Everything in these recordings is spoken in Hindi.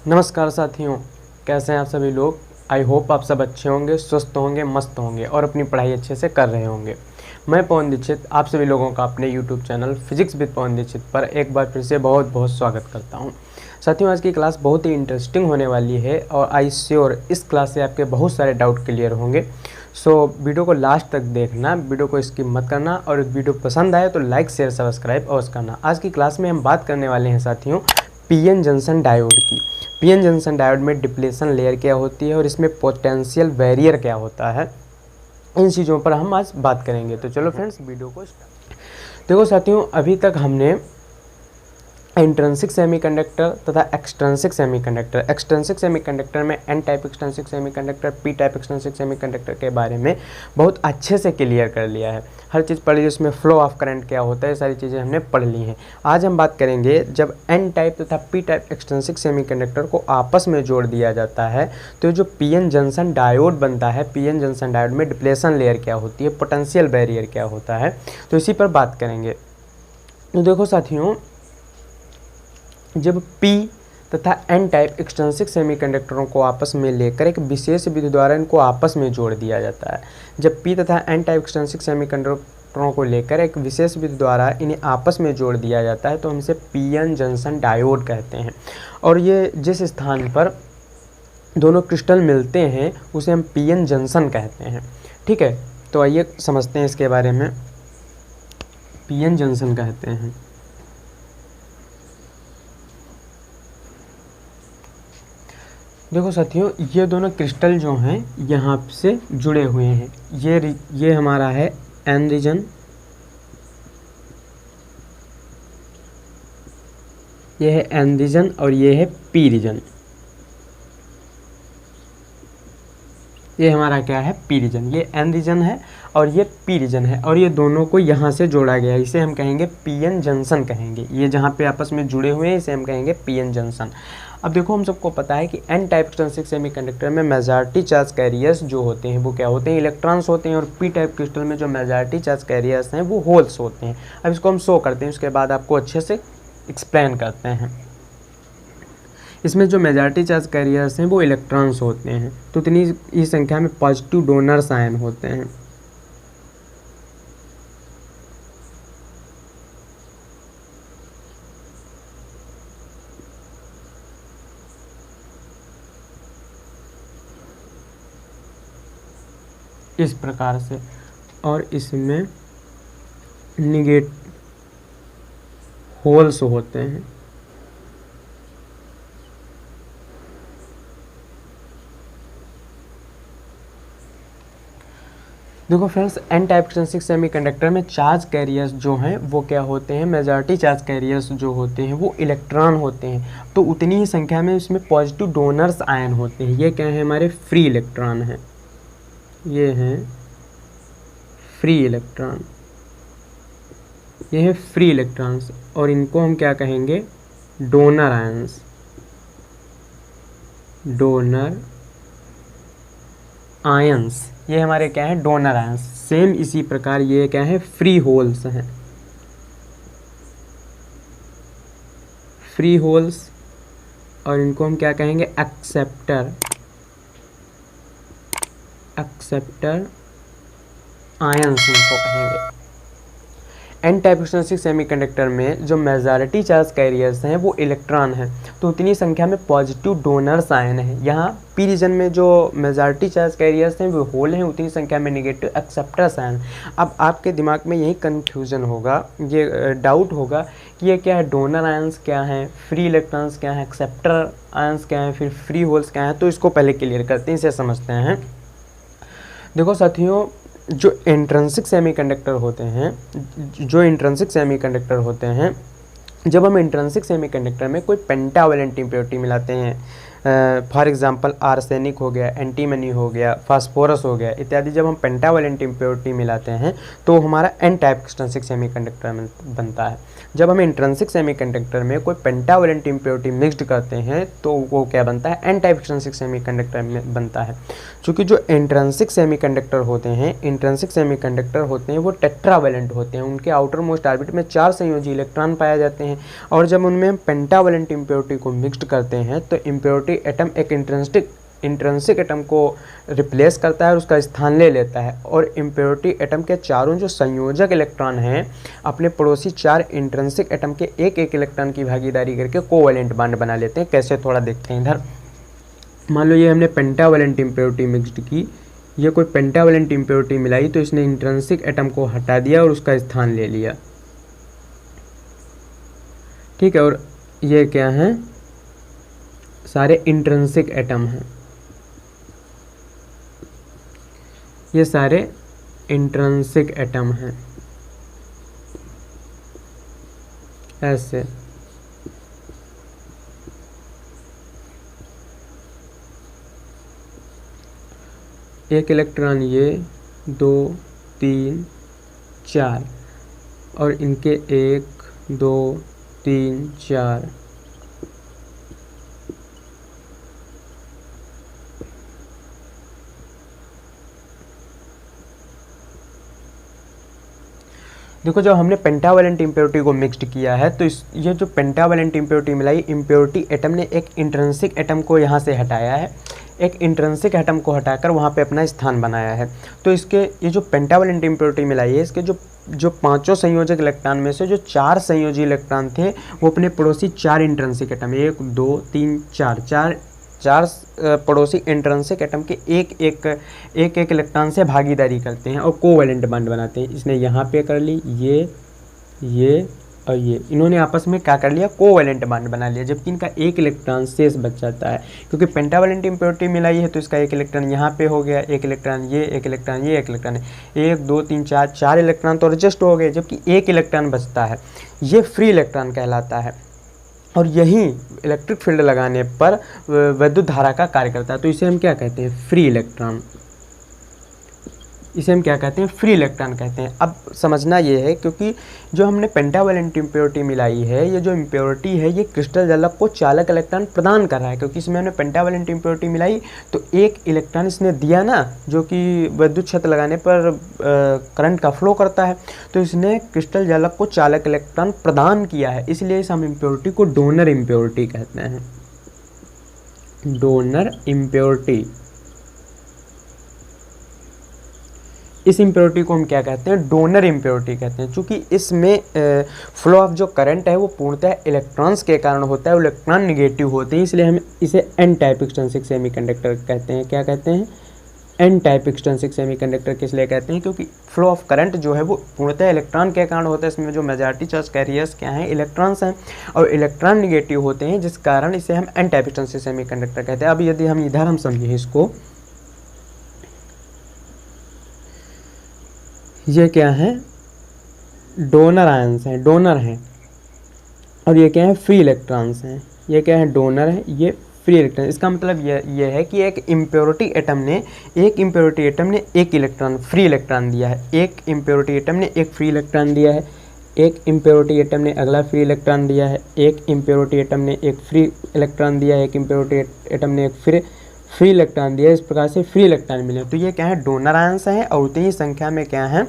नमस्कार साथियों, कैसे हैं आप सभी लोग। आई होप आप सब अच्छे होंगे, स्वस्थ होंगे, मस्त होंगे और अपनी पढ़ाई अच्छे से कर रहे होंगे। मैं पवन दीक्षित आप सभी लोगों का अपने यूट्यूब चैनल फिजिक्स विद पवन दीक्षित पर एक बार फिर से बहुत बहुत स्वागत करता हूं। साथियों, आज की क्लास बहुत ही इंटरेस्टिंग होने वाली है और आई श्योर इस क्लास से आपके बहुत सारे डाउट क्लियर होंगे। सो वीडियो को लास्ट तक देखना, वीडियो को स्किप मत करना और वीडियो पसंद आए तो लाइक शेयर सब्सक्राइब अवश्य करना। आज की क्लास में हम बात करने वाले हैं साथियों पीएन जंक्शन डायोड की। पीएन जंक्शन डायोड में डिप्लेशन लेयर क्या होती है और इसमें पोटेंशियल बैरियर क्या होता है, इन चीज़ों पर हम आज बात करेंगे। तो चलो फ्रेंड्स, वीडियो को देखो साथियों, अभी तक हमने इंट्रिंसिक सेमीकंडक्टर तथा एक्सट्रिंसिक सेमीकंडक्टर, एक्सट्रिंसिक सेमीकंडक्टर में N type extrinsic semiconductor, P type extrinsic semiconductor के बारे में बहुत अच्छे से क्लियर कर लिया है। हर चीज़ पढ़ ली, उसमें फ्लो ऑफ करंट क्या होता है, सारी चीज़ें हमने पढ़ ली हैं। आज हम बात करेंगे जब एन टाइप तथा पी टाइप एक्सट्रिंसिक सेमीकंडक्टर को आपस में जोड़ दिया जाता है तो जो पीएन जंक्शन डायोड बनता है, पीएन जंक्शन डायोड में डिप्लेशन लेयर क्या होती है, पोटेंशियल बैरियर क्या होता है, तो इसी पर बात करेंगे। तो देखो साथियों, जब P तथा N टाइप एक्सट्रिंसिक सेमीकंडक्टरों को आपस में लेकर एक विशेष विधि द्वारा इनको आपस में जोड़ दिया जाता है, जब P तथा N टाइप एक्सट्रिंसिक सेमीकंडक्टरों को लेकर एक विशेष विधि द्वारा इन्हें आपस में जोड़ दिया जाता है तो हम इसे पीएन जंक्शन डायोड कहते हैं। और ये जिस स्थान पर दोनों क्रिस्टल मिलते हैं उसे हम पीएन जंक्शन कहते हैं। ठीक है, तो आइए समझते हैं इसके बारे में। पीएन जंक्शन कहते हैं, देखो साथियों, ये दोनों क्रिस्टल जो हैं यहाँ से जुड़े हुए हैं। ये हमारा है एन रीजन, ये है एन रीजन और ये है पी रीजन। ये हमारा क्या है, पी रीजन। ये एन रीजन है और ये पी रीजन है और ये दोनों को यहाँ से जोड़ा गया है, इसे हम कहेंगे पीएन जंक्शन कहेंगे। ये जहाँ पे आपस में जुड़े हुए हैं इसे हम कहेंगे पीएन जंक्शन। अब देखो, हम सबको पता है कि एन टाइप एक्सट्रिंसिक सेमीकंडक्टर में मेजॉरिटी चार्ज कैरियर्स जो होते हैं वो क्या होते हैं, इलेक्ट्रॉन्स होते हैं। और पी टाइप क्रिस्टल में जो मेजॉरिटी चार्ज कैरियर्स हैं वो होल्स होते हैं। अब इसको हम शो करते हैं, उसके बाद आपको अच्छे से एक्सप्लेन करते हैं। इसमें जो मेजॉरिटी चार्ज कैरियर्स हैं वो इलेक्ट्रॉन्स होते हैं, तो इतनी ही संख्या में पॉजिटिव डोनर्स आयन होते हैं। इस प्रकार से, और इसमें निगेट होल्स होते हैं। देखो friends, N type extrinsic semiconductor में चार्ज कैरियर्स जो हैं वो क्या होते हैं, मेजॉरिटी चार्ज कैरियर्स जो होते हैं वो इलेक्ट्रॉन होते हैं, तो उतनी ही संख्या में इसमें पॉजिटिव डोनर्स आयन होते हैं। ये क्या है, हमारे फ्री इलेक्ट्रॉन हैं, ये हैं फ्री इलेक्ट्रॉन, ये है फ्री इलेक्ट्रॉन्स और इनको हम क्या कहेंगे, डोनर आयंस, डोनर आयंस। ये हमारे क्या है, डोनर आयंस। सेम इसी प्रकार ये क्या है, फ्री होल्स हैं, फ्री होल्स, और इनको हम क्या कहेंगे, एक्सेप्टर, एक्सेप्टर आयंस इनको कहेंगे। एन टाइप एक्सट्रिंसिक सेमीकंडक्टर में जो मेजॉरिटी चार्ज कैरियर्स हैं वो इलेक्ट्रॉन हैं, तो उतनी संख्या में पॉजिटिव डोनर्स आयन हैं। यहाँ पी रीजन में जो मेजॉरिटी चार्ज कैरियर्स हैं वो होल हैं, उतनी संख्या में नेगेटिव एक्सेप्टर्स आयन। अब आपके दिमाग में यही कन्फ्यूज़न होगा, ये डाउट होगा कि ये क्या है, डोनर आयंस क्या हैं, फ्री इलेक्ट्रॉन्स क्या हैं, एक्सेप्टर आयंस क्या हैं, फिर फ्री होल्स क्या हैं। तो इसको पहले क्लियर करते हैं, इसे समझते हैं। देखो साथियों, जो इंट्रिंसिक सेमीकंडक्टर होते हैं, जो इंट्रिंसिक सेमीकंडक्टर होते हैं, जब हम इंट्रिंसिक सेमीकंडक्टर में कोई पेंटावैलेंट इम्प्योरिटी मिलाते हैं, फॉर एग्जांपल आर्सेनिक हो गया, एंटीमनी हो गया, फास्फोरस हो गया इत्यादि, जब हम पेंटावलेंट इम्प्योरिटी मिलाते हैं तो हमारा एन टाइप एक्सट्रिंसिक सेमीकंडक्टर बनता है। जब हम इंट्रिंसिक सेमीकंडक्टर में कोई पेंटावलेंट इम्प्योरिटी मिक्स्ड करते हैं तो वो क्या बनता है, एन टाइप एक्सट्रिंसिक सेमीकंडक्टर में बनता है। क्योंकि जो इंट्रिंसिक सेमीकंडक्टर होते हैं वो टेट्रावैलेंट होते हैं, उनके आउटर मोस्ट ऑर्बिट में 4 संयोजी इलेक्ट्रॉन पाए जाते हैं। और जब उनमें हम पेंटावलेंट इम्प्योरिटी को मिक्स्ड करते हैं तो इम्प्योरिटी एटम एक इंट्रिंसिक एटम को रिप्लेस करता है और उसका स्थान ले लेता है, और इम्प्योरिटी एटम के चारों जो संयोजक इलेक्ट्रॉन हैं अपने पड़ोसी 4 इंट्रिंसिक एटम के एक एक इलेक्ट्रॉन की भागीदारी करके कोवैलेंट बॉन्ड बना लेते हैं। कैसे, थोड़ा देखते हैं इधर। मान लो ये हमने पेंटावलेंट इम्प्योरिटी मिक्स्ड की, ये कोई पेंटावलेंट इम्प्योरिटी मिलाई तो इसने इंट्रिंसिक एटम को हटा दिया और उसका स्थान ले लिया, ठीक है। और ये क्या है, सारे इंट्रिंसिक एटम हैं, ये सारे इंट्रिंसिक एटम हैं ऐसे। एक इलेक्ट्रॉन ये, 2 3 4 और इनके 1 2 3 4 देखो, जब हमने पेंटावलेंट इम्प्योरिटी को मिक्स्ड किया है तो ये जो पेंटावलेंट इम्प्योरिटी मिलाई, इम्प्योरिटी एटम ने एक इंट्रिंसिक एटम को यहाँ से हटाया है, एक इंट्रिंसिक एटम को हटाकर वहाँ पे अपना स्थान बनाया है। तो इसके ये जो पेंटावलेंट इम्प्योरिटी मिलाई है, इसके जो 5 संयोजक इलेक्ट्रॉन में से जो 4 संयोजी इलेक्ट्रॉन थे वो अपने पड़ोसी 4 इंट्रिंसिक एटम, 1 2 3 4 पड़ोसी इंट्रिंसिक एटम के एक इलेक्ट्रॉन से भागीदारी करते हैं और कोवैलेंट बॉन्ड बनाते हैं। इसने यहाँ पे कर ली, ये और ये, इन्होंने आपस में क्या कर लिया, कोवैलेंट बॉन्ड बना लिया, जबकि इनका एक इलेक्ट्रॉन शेष बच जाता है। क्योंकि पेंटावलेंट इम्प्योरिटी मिलाई है तो इसका एक इलेक्ट्रॉन यहाँ पे हो गया, एक इलेक्ट्रॉन ये, एक इलेक्ट्रॉन ये, एक इलेक्ट्रॉन 1 2 3 4 इलेक्ट्रॉन तो एडजस्ट हो गए, जबकि एक इलेक्ट्रॉन बचता है, ये फ्री इलेक्ट्रॉन कहलाता है। और यही इलेक्ट्रिक फील्ड लगाने पर विद्युत धारा का कार्य करता है। तो इसे हम क्या कहते हैं, फ्री इलेक्ट्रॉन। इसे हम क्या कहते हैं, फ्री इलेक्ट्रॉन कहते हैं। अब समझना ये है, क्योंकि जो हमने पेंटावलेंट इम्प्योरिटी मिलाई है, ये जो इम्प्योरिटी है ये क्रिस्टल जलक को चालक इलेक्ट्रॉन प्रदान कर रहा है। क्योंकि इसमें हमने पेंटावलेंट इम्प्योरिटी मिलाई तो एक इलेक्ट्रॉन इसने दिया ना, जो कि विद्युत क्षेत्र लगाने पर करंट का फ्लो करता है, तो इसने क्रिस्टल जलक को चालक इलेक्ट्रॉन प्रदान किया है। इसलिए इस हम इम्प्योरिटी को डोनर इम्प्योरिटी कहते हैं, डोनर इम्प्योरिटी। इस इम्प्योरिटी को हम क्या कहते हैं, डोनर इम्प्योरिटी कहते हैं। चूँकि इसमें फ्लो ऑफ जो करंट है वो पूर्णतः इलेक्ट्रॉन्स के कारण होता है, इलेक्ट्रॉन निगेटिव होते हैं, इसलिए हम इसे एन टाइप एक्सट्रिंसिक सेमीकंडक्टर कहते हैं। क्या कहते हैं, एन टाइप एक्सट्रिंसिक सेमीकंडक्टर किस लिए कहते हैं, क्योंकि फ्लो ऑफ करंट जो है वो पूर्णतः इलेक्ट्रॉन के कारण होता है। इसमें जो मेजॉरिटी चार्ज कैरियर्स क्या हैं, इलेक्ट्रॉन्स हैं, और इलेक्ट्रॉन निगेटिव होते हैं, जिस कारण इसे हम एन टाइप एक्सट्रिंसिक सेमीकंडक्टर कहते हैं। अब यदि हम इधर हम समझें इसको, ये क्या है, डोनर आयंस हैं, डोनर हैं, और ये क्या है, फ्री इलेक्ट्रॉन्स हैं। ये क्या है, डोनर है, ये फ्री इलेक्ट्रॉन। इसका मतलब ये है कि एक इम्प्योरिटी एटम ने एक इलेक्ट्रॉन फ्री इलेक्ट्रॉन दिया है, एक इम्प्योरिटी एटम ने एक फ्री इलेक्ट्रॉन दिया है, एक इम्प्योरिटी एटम ने अगला फ्री इलेक्ट्रॉन दिया है, एक इम्प्योरिटी एटम ने एक फ्री इलेक्ट्रॉन दिया है, एक इम्प्योरिटी एटम ने एक फ्री इलेक्ट्रॉन दिया है। इस प्रकार से फ्री इलेक्ट्रॉन मिले। तो ये क्या है, डोनर आयंस है, और उतनी संख्या में क्या है,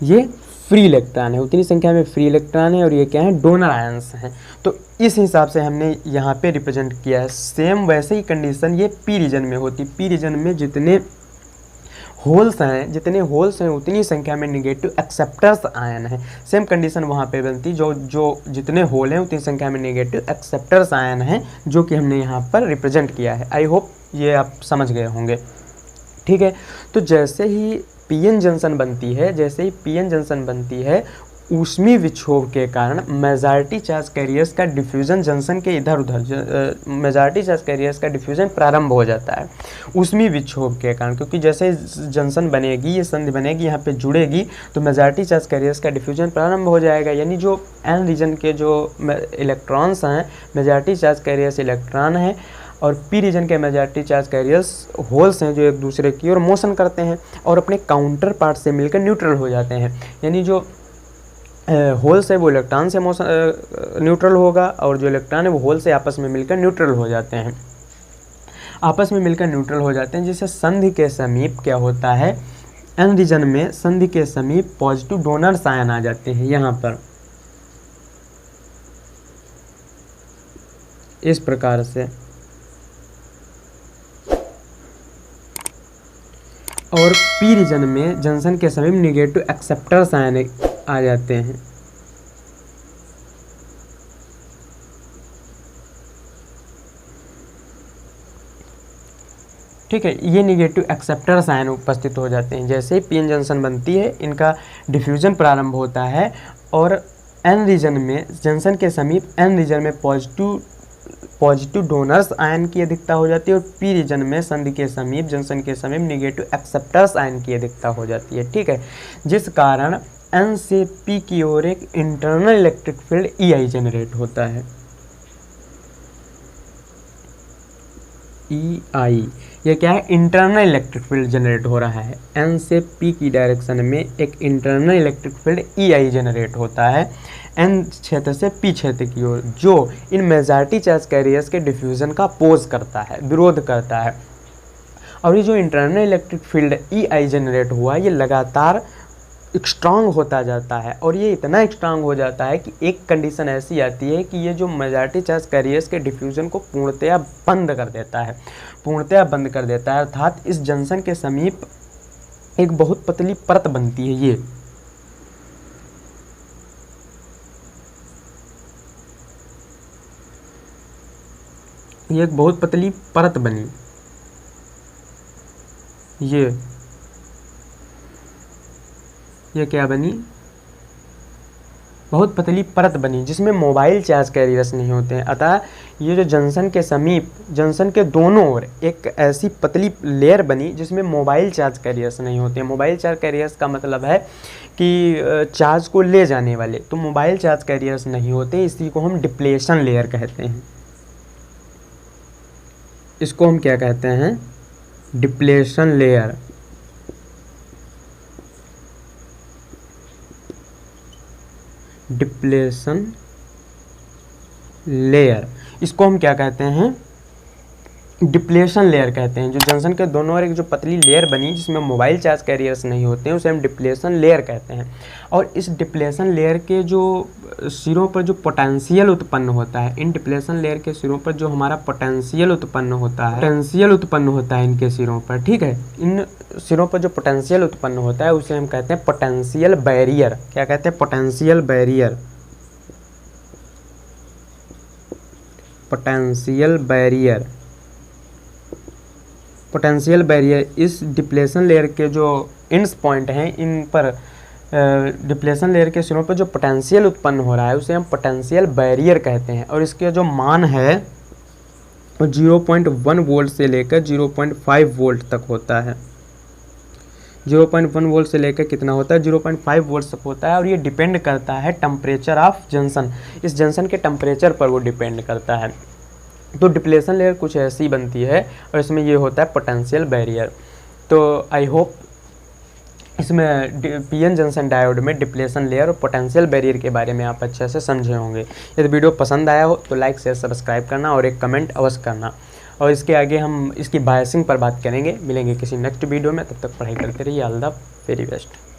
ये फ्री इलेक्ट्रॉन है, उतनी संख्या में फ्री इलेक्ट्रॉन है, और ये क्या है, डोनर आयंस हैं। तो इस हिसाब से हमने यहाँ पे रिप्रेजेंट किया है। सेम वैसे ही कंडीशन ये पी रीजन में होती। पी रीजन में जितने होल्स हैं उतनी संख्या में निगेटिव एक्सेप्टर्स आयन हैं। सेम कंडीशन वहाँ पे बनती, जो जितने होल हैं उतनी संख्या में निगेटिव एक्सेप्टर्स आयन हैं, जो कि हमने यहाँ पर रिप्रेजेंट किया है। आई होप ये आप समझ गए होंगे, ठीक है। तो जैसे ही पीएन जंक्शन बनती है, ऊष्मीय विक्षोभ के कारण मेजॉरिटी चार्ज कैरियर्स का डिफ्यूजन जंक्शन के इधर उधर मेजॉरिटी चार्ज कैरियर्स का डिफ्यूजन प्रारंभ हो जाता है ऊष्मीय विक्षोभ के कारण, क्योंकि जैसे जंक्शन बनेगी, ये संधि बनेगी, यहाँ पे जुड़ेगी, तो मेजॉरिटी चार्ज कैरियर्स का डिफ्यूजन प्रारंभ हो जाएगा। यानी जो एन रीजन के जो इलेक्ट्रॉन्स हैं, मेजॉरिटी चार्ज कैरियर्स इलेक्ट्रॉन हैं, और पी रीजन के मेजॉरिटी चार्ज कैरियर्स होल्स हैं जो एक दूसरे की ओर मोशन करते हैं और अपने काउंटर पार्ट से मिलकर न्यूट्रल हो जाते हैं। यानी जो होल्स है वो इलेक्ट्रॉन से मोशन न्यूट्रल होगा, और जो इलेक्ट्रॉन है वो होल से आपस में मिलकर न्यूट्रल हो जाते हैं, आपस में मिलकर न्यूट्रल हो जाते हैं। जिससे संधि के समीप क्या होता है, एन रीजन में संधि के समीप पॉजिटिव डोनर्स आयन आ जाते हैं यहाँ पर, इस प्रकार से। और पी रीजन में जंक्शन के समीप निगेटिव एक्सेप्टर्स आयन आ जाते हैं। ठीक है, ये निगेटिव एक्सेप्टर्स आयन उपस्थित हो जाते हैं। जैसे ही पीएन जंक्शन बनती है, इनका डिफ्यूजन प्रारंभ होता है, और एन रीजन में जंक्शन के समीप एन रीजन में पॉजिटिव डोनर्स आयन की अधिकता हो जाती है, और पी रीजन में संधि के समीप जंक्शन के समीप निगेटिव एक्सेप्टर्स आयन की अधिकता हो जाती है। ठीक है, जिस कारण एन से पी की ओर एक internal electric field EI generate होता है। EI ये क्या है, इंटरनल इलेक्ट्रिक फील्ड जनरेट हो रहा है। एन से पी की डायरेक्शन में एक internal electric field EI generate होता है एन क्षेत्र से पी क्षेत्र की ओर, जो इन मेजॉरिटी चार्ज कैरियर्स के डिफ्यूजन का अपोज करता है, विरोध करता है। और ये जो internal electric field EI generate हुआ, ये लगातार स्ट्रांग होता जाता है, और ये इतना स्ट्रांग हो जाता है कि एक कंडीशन ऐसी आती है कि ये जो मेजॉरिटी चार्ज कैरियर्स के डिफ्यूजन को पूर्णतया बंद कर देता है, पूर्णतया बंद कर देता है। अर्थात इस जंक्शन के समीप एक बहुत पतली परत बनती है, ये एक बहुत पतली परत बनी, ये क्या बनी, बहुत पतली परत बनी, जिसमें मोबाइल चार्ज कैरियर्स नहीं होते हैं। अतः ये जो जंक्शन के समीप, जंक्शन के दोनों ओर एक ऐसी पतली लेयर बनी जिसमें मोबाइल चार्ज कैरियर्स नहीं होते हैं। मोबाइल चार्ज कैरियर्स का मतलब है कि चार्ज को ले जाने वाले, तो मोबाइल चार्ज कैरियर्स नहीं होते, इसी को हम डिप्लेशन लेयर कहते हैं। इसको हम क्या कहते हैं, डिप्लेशन लेयर। डिप्लेशन लेयर, इसको हम क्या कहते हैं, डिप्लेशन लेयर कहते हैं। जो जंक्शन के दोनों ओर एक जो पतली लेयर बनी जिसमें मोबाइल चार्ज कैरियर्स नहीं होते हैं, उसे हम डिप्लेशन लेयर कहते हैं। और इस डिप्लेशन लेयर के जो सिरों पर जो पोटेंशियल उत्पन्न होता है, इन डिप्लेशन लेयर के सिरों पर जो हमारा पोटेंशियल उत्पन्न होता है इनके सिरों पर, ठीक है, इन सिरों पर जो पोटेंशियल उत्पन्न होता है उसे हम कहते हैं पोटेंशियल बैरियर। क्या कहते हैं, potential barrier. Potential barrier, potential barrier इस डिप्लेशन लेयर के जो इंड्स पॉइंट हैं, इन पर डिप्लेशन लेयर के सिरों पर जो पोटेंशियल उत्पन्न हो रहा है उसे हम पोटेंशियल बैरियर कहते हैं। और इसके जो मान है वो 0.1 वोल्ट से लेकर 0.5 वोल्ट तक होता है। 0.1 वोल्ट से लेकर कितना होता है, 0.5 वोल्ट तक होता है। और ये डिपेंड करता है टेम्परेचर ऑफ जंक्शन, इस जंक्शन के टेम्परेचर पर वो डिपेंड करता है। तो डिप्लेशन लेयर कुछ ऐसी बनती है, और इसमें ये होता है पोटेंशियल बैरियर। तो आई होप इसमें पीएन जंक्शन डायोड में डिप्लेशन लेयर और पोटेंशियल बैरियर के बारे में आप अच्छे से समझे होंगे। यदि वीडियो पसंद आया हो तो लाइक शेयर सब्सक्राइब करना और एक कमेंट अवश्य करना। और इसके आगे हम इसकी बायसिंग पर बात करेंगे। मिलेंगे किसी नेक्स्ट वीडियो में, तब तक पढ़ाई करते रहिए। All the very best.